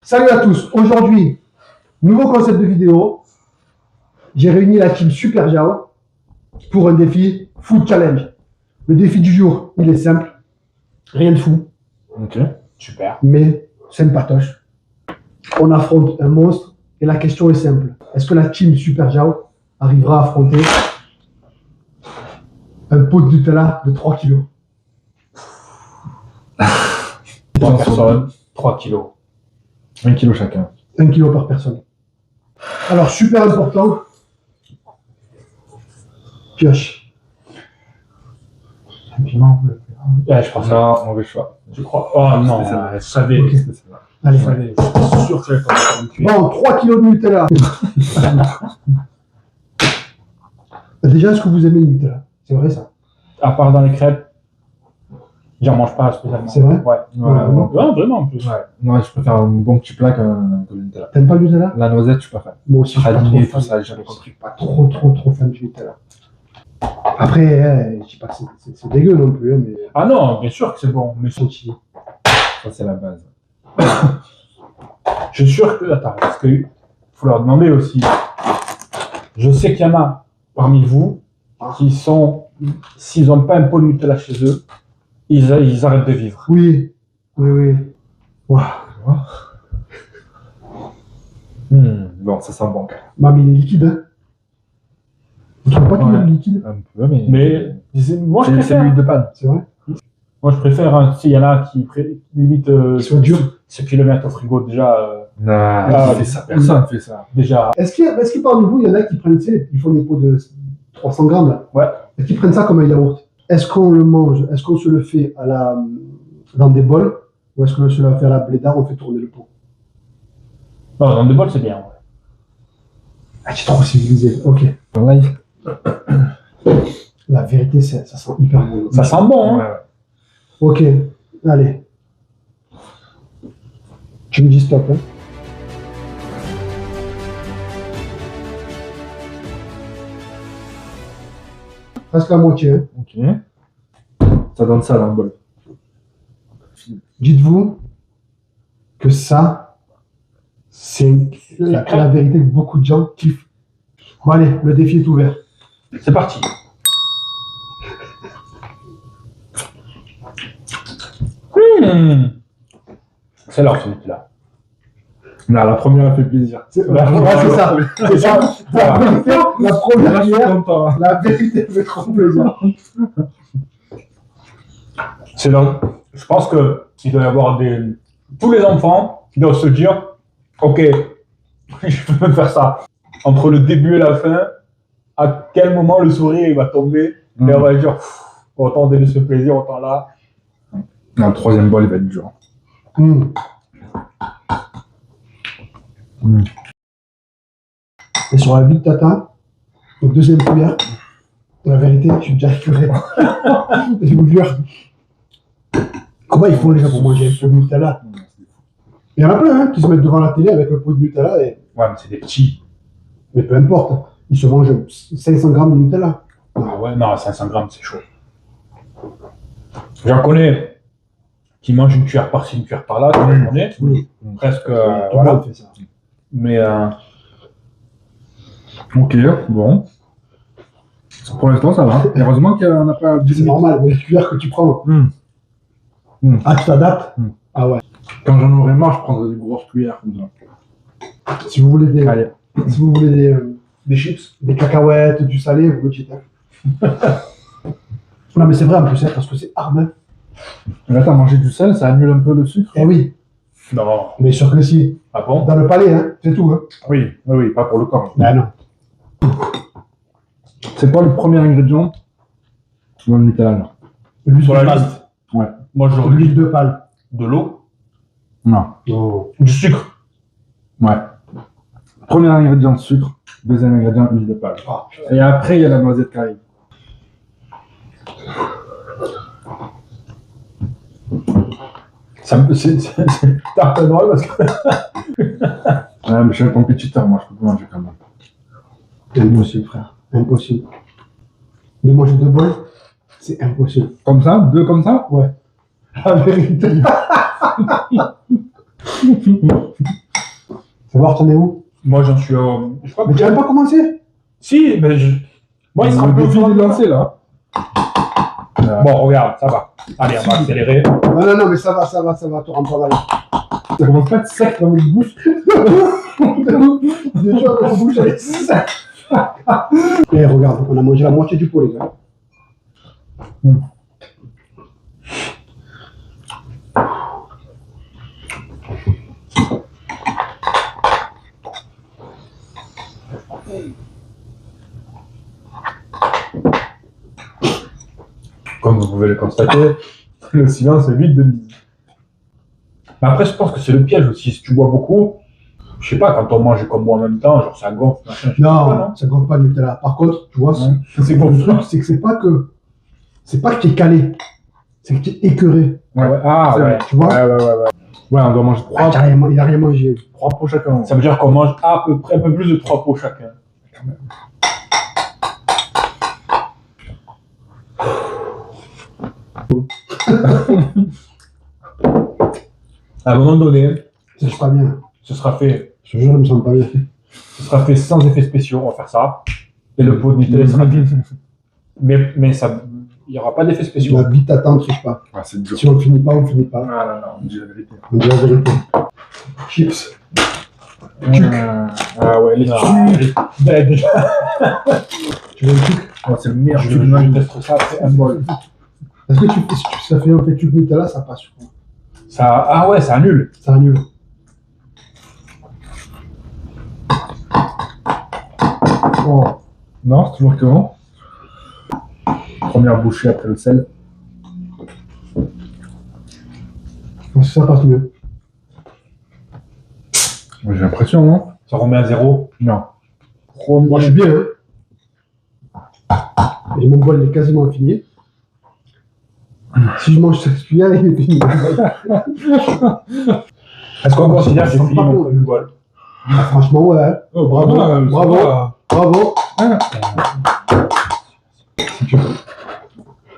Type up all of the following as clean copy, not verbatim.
Salut à tous. Aujourd'hui, nouveau concept de vidéo. J'ai réuni la team Super Jao pour un défi Food Challenge. Le défi du jour, il est simple. Rien de fou. Ok, super. Mais sympatoche. On affronte un monstre et la question est simple. Est-ce que la team Super Jao arrivera à affronter un pot de Nutella de 3 kilos? 3 personnes, 3 kilos. 1 kilo chacun. 1 kilo par personne. Alors, super important. Pioche. Un piment. Ouais, je pense. Non, mauvais choix. Je crois. Oh non, je savais. Ok. Allez, Ouais. savais. C'est sûr que j'avais pas compris. Bon, 3 kilos de Nutella. Déjà, est-ce que vous aimez le Nutella? C'est vrai ça? À part dans les crêpes, j'en mange pas spécialement. C'est vrai? Ouais. vraiment. Ouais, vraiment en plus. Ouais. Moi, je préfère un bon petit plat qu'un Nutella. T'aimes pas le Nutella? La noisette, je préfère. Moi aussi, je suis pas Praliné, trop tout ça, fan. j'ai jamais compris. Je suis pas trop fan du Nutella. Après, je dis pas que c'est dégueu non plus, hein, mais Ah non, bien sûr que c'est bon. Mais chantilly. Ça, c'est la base. je suis sûr que. Attends, parce qu'il faut leur demander aussi. Je sais qu'il y en a parmi vous qui sont. S'ils n'ont pas un pot de Nutella chez eux, ils arrêtent de vivre. Oui. Waouh. Bon, ça sent bon. Mais il est liquide, hein? Tu trouves pas qu'il est Ouais. liquide? Un peu, mais. Mais moi je c'est préfère. l'huile de palme. C'est vrai? Moi je préfère. Hein, s'il y en a qui limite. Ils sont durs. Ce kilomètre au frigo Non, Ah, fait ça. Personne fait ça. déjà. Est-ce que parmi vous, il y en a qui prennent, tu sais, ils font des pots de 300 grammes là? Ouais. Et qui prennent ça comme un yaourt? Est-ce qu'on le mange? Est-ce qu'on se le fait dans des bols? Ou est-ce qu'on se le fait à la blédard, on fait tourner le pot? Non, dans des bols c'est bien. Ouais. Ah, tu es trop civilisé. Ok. Là, La vérité, ça sent hyper bon. Ça sent bon, hein. ouais. Ok. Allez. Tu me dis stop, hein. Presque la moitié, hein. Ok. Ça donne ça dans le bol. Dites-vous que ça, c'est la vérité que beaucoup de gens kiffent. Bon, allez, le défi est ouvert. C'est parti. C'est l'heure celui-là. Non, la première a fait plaisir. C'est ça. C'est ça. La vérité, la première Là, je suis hier, content. la vérité fait trop plaisir. C'est l'heure. Je pense que il doit y avoir tous les enfants qui doivent se dire, ok, je peux me faire ça. Entre le début et la fin, à quel moment le sourire il va tomber et on va dire, autant donner ce plaisir, autant là. Non, le troisième bol, il va être dur. Et sur la vie de tata, au deuxième cuillère, la vérité, je suis déjà écœuré. Je vous jure. Comment ils font les gens pour manger un pot de Nutella? Il y en a plein qui se mettent devant la télé avec un pot de Nutella, Ouais, mais c'est des petits. mais peu importe. Ils se mangent 500 grammes de Nutella. Ah ouais, non, 500 grammes, c'est chaud. J'en connais qui mangent une cuillère par-ci, une cuillère par-là, j'en connais. Oui. Presque. Tout le Voilà. monde fait ça. Mais Ok, bon. Pour l'instant, ça va. Et heureusement qu'on n'a pas C'est normal, mais la cuillère que tu prends. Ah, tu t'adaptes? Ah ouais. Quand j'en aurai marre, je prendrai des grosses cuillères comme ça. Si vous voulez Allez. des chips, des cacahuètes, du salé, vous me dites. Hein. Non, mais c'est vrai en plus, hein, parce que c'est hard. Hein. Là, t'as mangé du sel, ça annule un peu le sucre. Eh oui, non. mais sûr que si. Ah bon? Dans le palais, hein, c'est tout. Hein. Oui, pas pour le corps. Ah non. C'est pas le premier ingrédient dans le Nutella, là. L'huile Sur de la palme. liste. Ouais. Moi, j'aurais L'huile dit de palme. de l'eau, Non. Oh. du sucre. Ouais. Premier ingrédient, sucre. Deuxième ingrédient, huile de palme. Ah, Et après, il y a la noisette qui arrive. C'est un peu drôle parce que. Ouais, mais je suis un compétiteur, moi, je peux pas manger quand même. impossible, frère. Impossible. De manger 2 bols, c'est impossible. Comme ça? Deux comme ça? Ouais. La vérité. voir, t'en es où? Moi, j'en suis. Je crois Mais tu que. n'avais pas commencé? Si, mais moi, il sera Le plus défi est lancé là. Bon, regarde, ça va. Allez, on va accélérer. Non, mais ça va, tu rentres pas mal. Ça commence pas à être sec dans votre bouche. Déjà, on bouge avec ça. Eh, regarde, on a mangé la moitié du pot, les gars. Comme vous pouvez le constater, le silence est vite de mise. Mais après, je pense que c'est le piège aussi. Si tu bois beaucoup, je sais pas, quand on mange comme moi en même temps, genre ça gonfle, machin. Je sais pas, Non, ça gonfle pas le Nutella. Par contre, tu vois, Ouais. c'est bon. le truc, c'est que c'est pas que. C'est pas que tu es calé, c'est que tu es écœuré. Ouais. Ah C'est ouais, vrai, tu vois. Ouais, on doit manger Ah, 3 il a rien mangé. pots chacun. Ça veut dire qu'on mange à peu près un peu plus de 3 pots chacun. À un moment donné, Ça se pas bien. ce sera fait, Je te jure, je me sens pas bien. ce sera fait sans effets spéciaux, on va faire ça. Et le pot de Nutella sera vide. Mais ça, il n'y aura pas d'effets spéciaux. La vie t'attend, ne triche pas. Ah, c'est dur. Si on ne finit pas, on ne finit pas. Ah là là, on dit la vérité. On dit la vérité. Chips. Ah ouais, les Déjà, Tu veux un truc? c'est le meilleur je truc du monde. teste ça après un bol. Est-ce que ça fait un fait truc Nutella, ça passe, je crois. Ça, ah ouais, ça annule. Ça annule. Oh. Non, c'est toujours que non. Première bouchée après le sel. Parce que ça passe mieux. J'ai l'impression, non? Ça remet à zéro. Non. Moi, je suis bien, hein. Et mon bol est quasiment fini. Si je mange cette cuillère, il est fini. Est-ce qu'on considère que j'ai Ça fini sent pas mon bon. premier bol? Ah, franchement, ouais. Oh, Bravo, ça bravo. va. Bravo. C'est dur.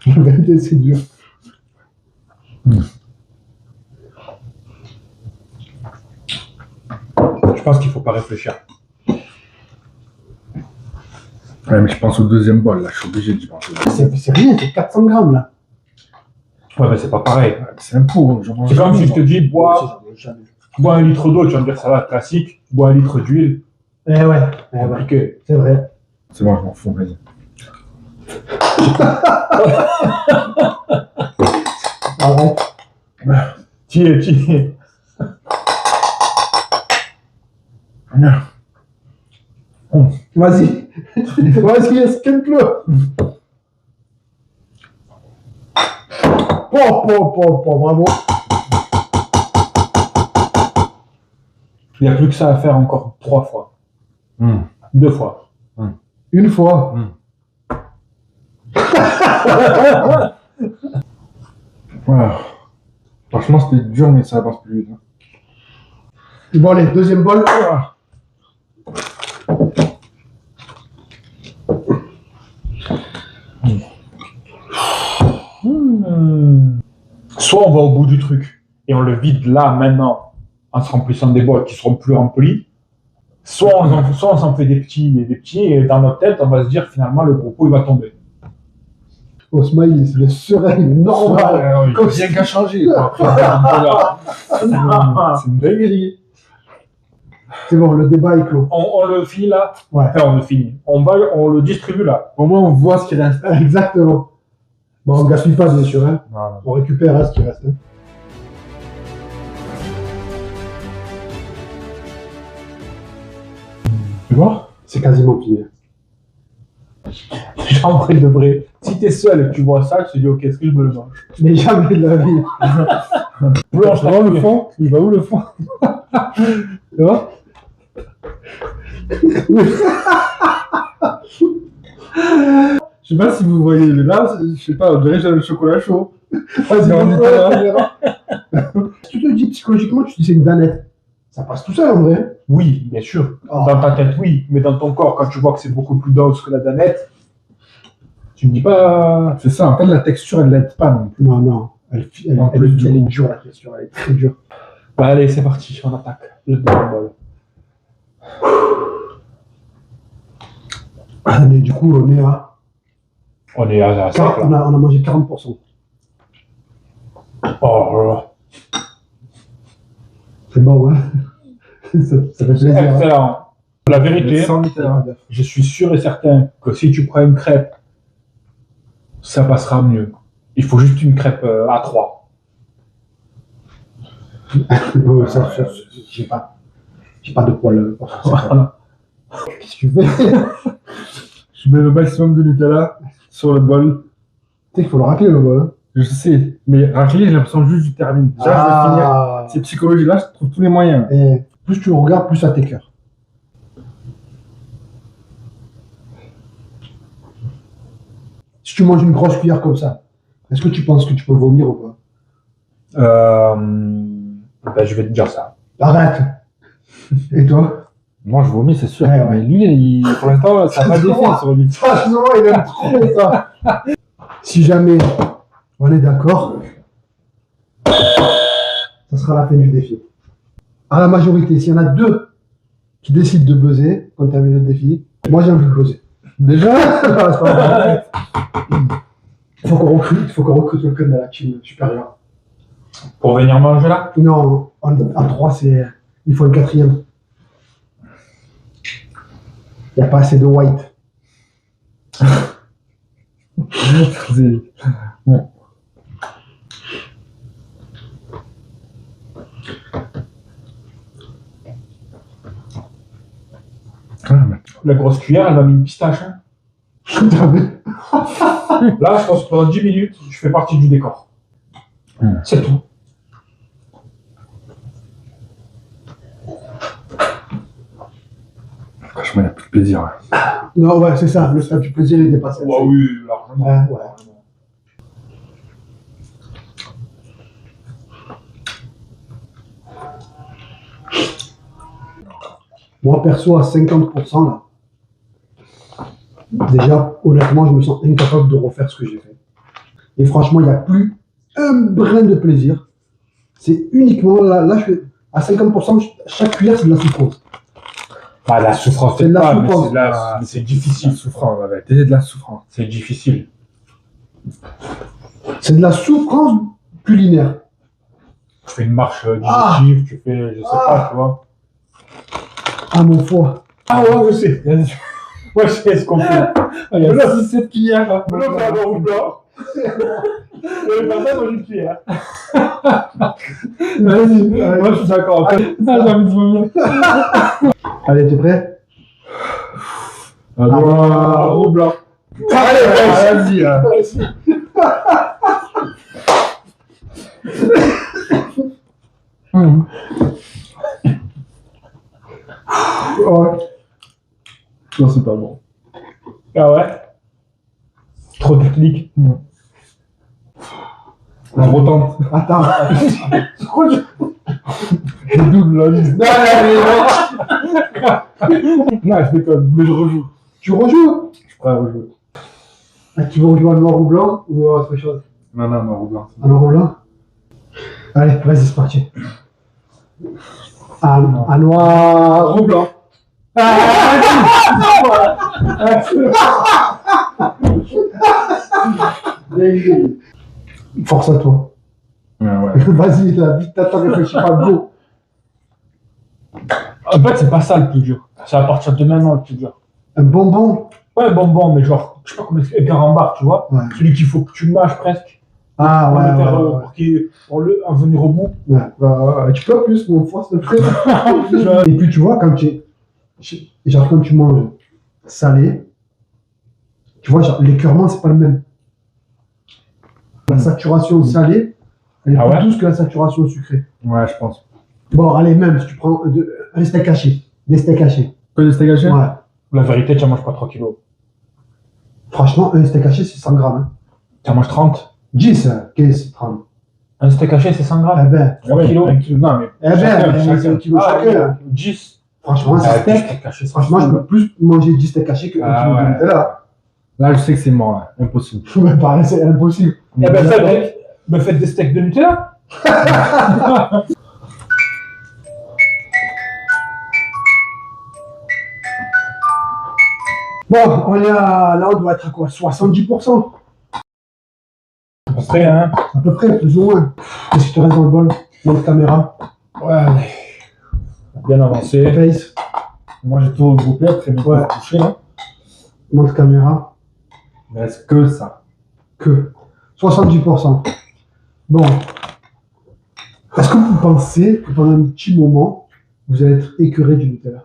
La vérité, c'est dur. Je pense qu'il ne faut pas réfléchir. Ouais, mais je pense au deuxième bol, là, je suis obligé d'y penser. C'est rien, c'est 400 grammes, là. Ouais, mais c'est pas pareil. C'est un pot, je mange C'est comme jamais, si je te moi. dis, bois 1 litre d'eau, tu vas me dire ça va, classique. Bois 1 litre d'huile, Eh ouais, compliqué. c'est vrai. C'est bon, je m'en fous, vas-y. Arrête. Tiens. Vas-y. Vas-y, esquinte-le. Bravo. Il n'y a plus que ça à faire encore 3 fois. 2 fois. Une fois. Voilà. Franchement, c'était dur, mais ça passe plus vite. Hein. Bon, allez, deuxième bol. Soit on va au bout du truc et on le vide là, maintenant, en se remplissant des bols qui seront plus remplis. Soit on s'en fait des petits, et dans notre tête, on va se dire finalement le gros pot il va tomber. Au smile, c'est le serein, il est normal. Comme rien qu'à changer. Quoi. C'est une dinguerie. C'est bon, le débat est clos. On le finit là. Ouais. Enfin, on le finit. On le distribue là. Au moins, on voit ce qui reste. Exactement. Bon, on ne gaspille pas, bien sûr. Hein. Non. On récupère hein, ce qui reste. Hein. Tu vois? C'est quasiment fini. En vrai de vrai, si t'es seul et que tu vois ça, tu te dis ok, est-ce que je me le mange? Mais jamais de la vie. Plonge ta le cuillère. fond? Il va où le fond? Tu vois? Je sais pas si vous voyez, mais là, je sais pas, on dirait que j'ai le chocolat chaud. Vas-y, on montre-le, est là. on verra. Si tu te dis psychologiquement, tu te dis c'est une danette. Ça passe tout seul en vrai. Oui, bien sûr. Oh. Dans ta tête, oui. Mais dans ton corps, quand tu vois que c'est beaucoup plus dense que la danette, tu me dis pas. C'est ça, en fait, la texture, elle l'aide pas non plus. Non. Elle En plus, est dure la question, elle est très dure. Bah allez, c'est parti, on attaque. Le deuxième bol. Mais du coup, on est à. On est à 5 on là. a mangé 40%. Oh là. C'est bon, hein? Ça fait plaisir. Hein? Excellent. La vérité, Sans Nutella. je suis sûr et certain que si tu prends une crêpe, ça passera mieux. Il faut juste une crêpe à 3. J'ai pas de poil. Voilà. Qu'est-ce que tu fais? Je mets le maximum de Nutella sur le bol. Tu sais qu'il faut le racler le bol. Hein? Je sais, mais racler, j'ai l'impression juste que je termine. Déjà, je vais finir. C'est psychologique, là, je trouve tous les moyens. Et plus tu le regardes, plus ça t'écœure. Si tu manges une grosse cuillère comme ça, est-ce que tu penses que tu peux vomir ou pas? Ben, je vais te dire ça. Arrête! Et toi? Moi, je vomis, c'est sûr. Ouais, ouais. Mais lui, pour l'instant, ça n'a pas d'effet sur lui. Franchement, il aime trop ça. Si jamais on est d'accord, ça sera la fin du défi. À la majorité, s'il y en a 2 qui décident de buzzer quand tu as mis le défi, moi j'ai envie de buzzer. Déjà, C'est pas vrai. Il faut qu'on recrute quelqu'un de la team supérieure. Pour venir manger là? Non, à 3, il faut un 4e. Il n'y a pas assez de white. Bon. La grosse cuillère, elle m'a mis une pistache. Hein. Là, je pense que pendant 10 minutes, je fais partie du décor. C'est tout. Franchement, il n'y a plus de plaisir. Hein. Non, ouais, c'est ça. Le stade du plaisir est dépassé. Ouais, oui, largement. Ouais. Moi, perso, à 50%, là, déjà, honnêtement, je me sens incapable de refaire ce que j'ai fait. Et franchement, il n'y a plus un brin de plaisir. C'est uniquement, là, je fais, à 50%, chaque cuillère, c'est de la souffrance. Bah, la souffrance, C'est de la pas, mais souffrance. c'est de la- c'est difficile. Souffrant, la vérité, c'est de la souffrance. C'est difficile. C'est de la souffrance culinaire. Tu fais une marche digestive, tu fais, je sais pas, tu vois. Ah, mon foie. Ah ouais, je sais. Ouais, je sais ce qu'on fait. Il y a 6-7 cuillères. Là. Là, c'est un bon blanc. Et le matin, dans une cuillère. Vas-y. Moi, je suis d'accord. J'ai envie de vomir. Allez, t'es prêt? Alors, au blanc. Allez, Vas-y, là. Ouais. Non, c'est pas bon. Ah ouais. Trop technique. Je retente. Attends. Je double la liste. Non, Non, je déconne, mais je rejoue. tu rejoues? Je suis prêt à rejouer. Ah, tu veux rejouer en noir ou blanc ou autre chose? Non, non, blanc. En noir ou blanc? Allez, vas-y, c'est parti. À noir ou blanc? Force à toi. Ouais. Vas-y, là, vite, t'attends, réfléchis pas, go. En fait, c'est pas ça le plus dur. C'est à partir de maintenant le plus dur. Un bonbon? Ouais, bonbon, mais genre, je sais pas comment expliquer, un bar, tu vois. Ouais. Celui qu'il faut que tu mâches presque. Ah, Pour ouais, le faire, ouais, ouais. pour en venir au bout. Ouais, tu peux plus, mon foie, s'il te plaît. Et puis, tu vois, quand tu manges salé, tu vois, genre, l'écœurement, c'est pas le même. La saturation salée, elle est Ah plus ouais douce que la saturation sucrée. Ouais, je pense. Bon, allez, même si tu prends un steak haché, des steaks hachés. Que des steaks hachés? Ouais. La vérité, tu en manges pas 3 kilos. Franchement, un steak haché, c'est 100 grammes. Hein. Tu en manges 30. 10, 15, 30. Un steak haché, c'est 100 Eh grammes. ben, 3 kilos. Non, mais. eh ben, c'est un kilo Ah, chacun. 10. Franchement, un steak. Franchement, je peux plus manger 10 steaks hachés qu'un Ah kilo de ouais. Nutella. Là, je sais que c'est mort, là. Impossible. Mais pareil, c'est impossible. Eh ben, me faites des steaks de Nutella. Bon, là, on doit être à quoi? 70%. À peu près, hein. À peu près, plus ou moins. Qu'est-ce qui te reste dans le bol? Montre caméra. Ouais, bien avancé. Face. Moi, j'ai tout regroupé après mes Ouais. couchés, là. Montre caméra. Il reste que ça. Que 70%. Bon. Est-ce que vous pensez que pendant un petit moment, vous allez être écœuré du Nutella?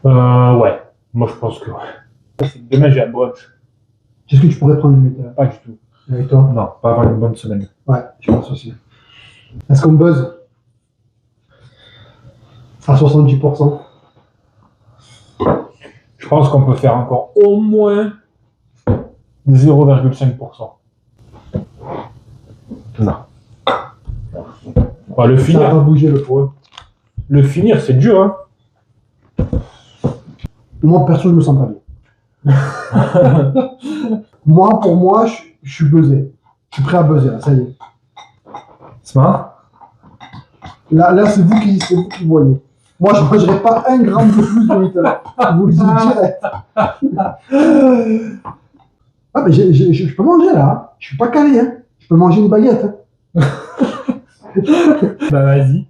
Ouais. Moi, je pense que ouais. Demain, j'ai un brunch. Est-ce que tu pourrais prendre du Nutella Pas du tout. avec toi? Non, pas avant une bonne semaine. Ouais, je pense aussi. Est-ce qu'on buzz à 70%? Je pense qu'on peut faire encore au moins 0,5%. Non. Ouais, le Ça va finir, pas bouger le point. c'est dur, hein. Moi, perso, je me sens pas bien. Moi, pour moi, je suis buzzé. Je suis prêt à buzzer, là, ça y est. Smart. Là c'est vous qui voyez. Moi, je ne mangerai pas 1 gramme de plus de Nutella. Je vous le dis direct. Ah, mais je peux manger, là. Hein. Je suis pas calé, hein. Je peux manger une baguette. Hein. Bah, vas-y.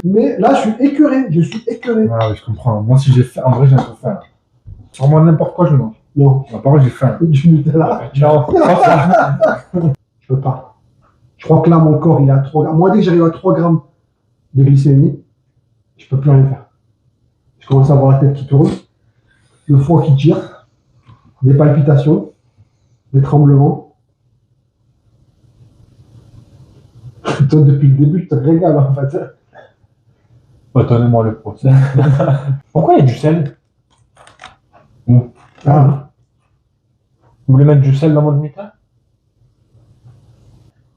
Mais là, je suis écœuré. Je suis écœuré. Ah, oui, je comprends. Moi, si j'ai faim, en vrai, j'ai un peu faim. Sur moi, n'importe quoi, je mange. Non, Ma parole, j'ai faim. du Nutella. Non. Je peux pas. Je crois que là, mon corps, il est à 3 grammes. Moi, dès que j'arrive à 3 grammes de glycémie, je peux plus rien faire. Je commence à avoir la tête qui tourne, le foie qui tire, des palpitations, des tremblements. Toi, depuis le début, je te régale, en fait. Donnez-moi le procès. Pourquoi il y a du sel? Ah, Vous voulez mettre du sel dans votre Nutella?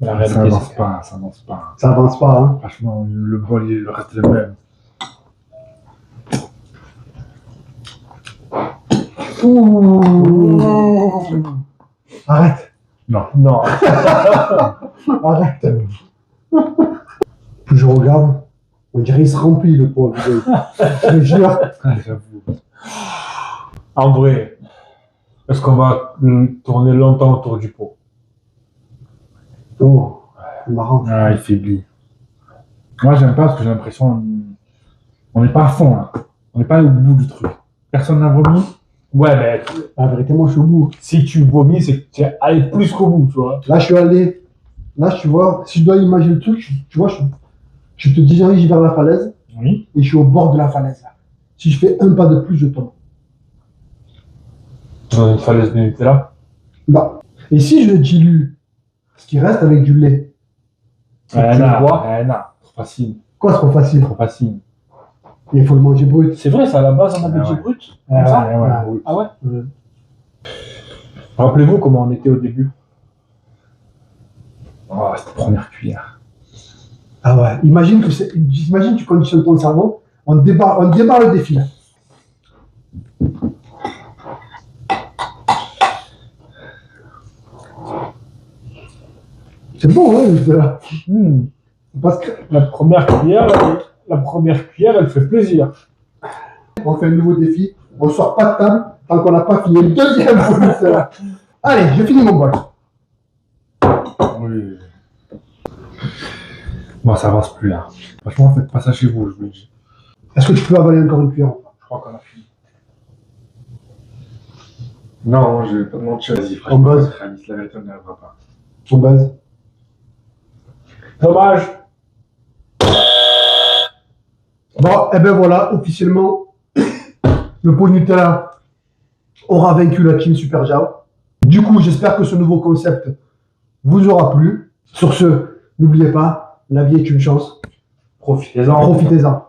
La réalité, Ça avance c'est pas, ça avance pas. ça avance pas, hein. Franchement, le bol, il reste le même. Arrête, Non. non. arrête. Plus je regarde, on dirait qu'il se remplit le pot. Je te jure. Ah, j'avoue. En vrai, est-ce qu'on va tourner longtemps autour du pot? Oh, c'est marrant. Ah, il faiblit. Moi, j'aime pas parce que j'ai l'impression on n'est pas à fond, là. On n'est pas au bout du truc. Personne n'a vomi. Ouais, mais La vérité, moi, je suis au bout. si tu vomis, c'est que tu es allé plus qu'au bout, tu vois. Là, je suis allé. Là, tu vois, si je dois imaginer le truc, tu vois, je te dirige vers la falaise Oui. et je suis au bord de la falaise. Là. Si je fais un pas de plus, je tombe. Dans une falaise de Nutella. Là. Et si je dilue ce qui reste avec du lait, Tu le bois. Trop facile. quoi, c'est trop facile. Trop facile. Il faut le manger brut. C'est vrai, c'est à la base, on avait Ah dit ouais. brut. Comme ça. Oui. Ah ouais. Ouais. Rappelez-vous comment on était au début. Oh, c'était première cuillère. Ah ouais. Imagine tu conditionnes ton cerveau, on débarre le défi. Là. C'est bon, hein, là. Parce que La première cuillère, elle fait plaisir. on fait un nouveau défi, on sort pas de table tant qu'on n'a pas fini le deuxième. Là. Allez, j'ai fini mon bol. Oui. Bon, ça avance plus là. Franchement, faites pas ça chez vous, je vous le dis. Est-ce que tu peux avaler encore une cuillère? Je crois qu'on a fini. Non, je vais pas te mentir. Vas-y, On base. réaliste, la vérité, on n'y arrivera pas. En base. Dommage. Bon, et ben voilà, officiellement, le pot Nutella aura vaincu la team Super Jao. Du coup, j'espère que ce nouveau concept vous aura plu. Sur ce, n'oubliez pas, la vie est une chance. Profitez-en. Profitez-en.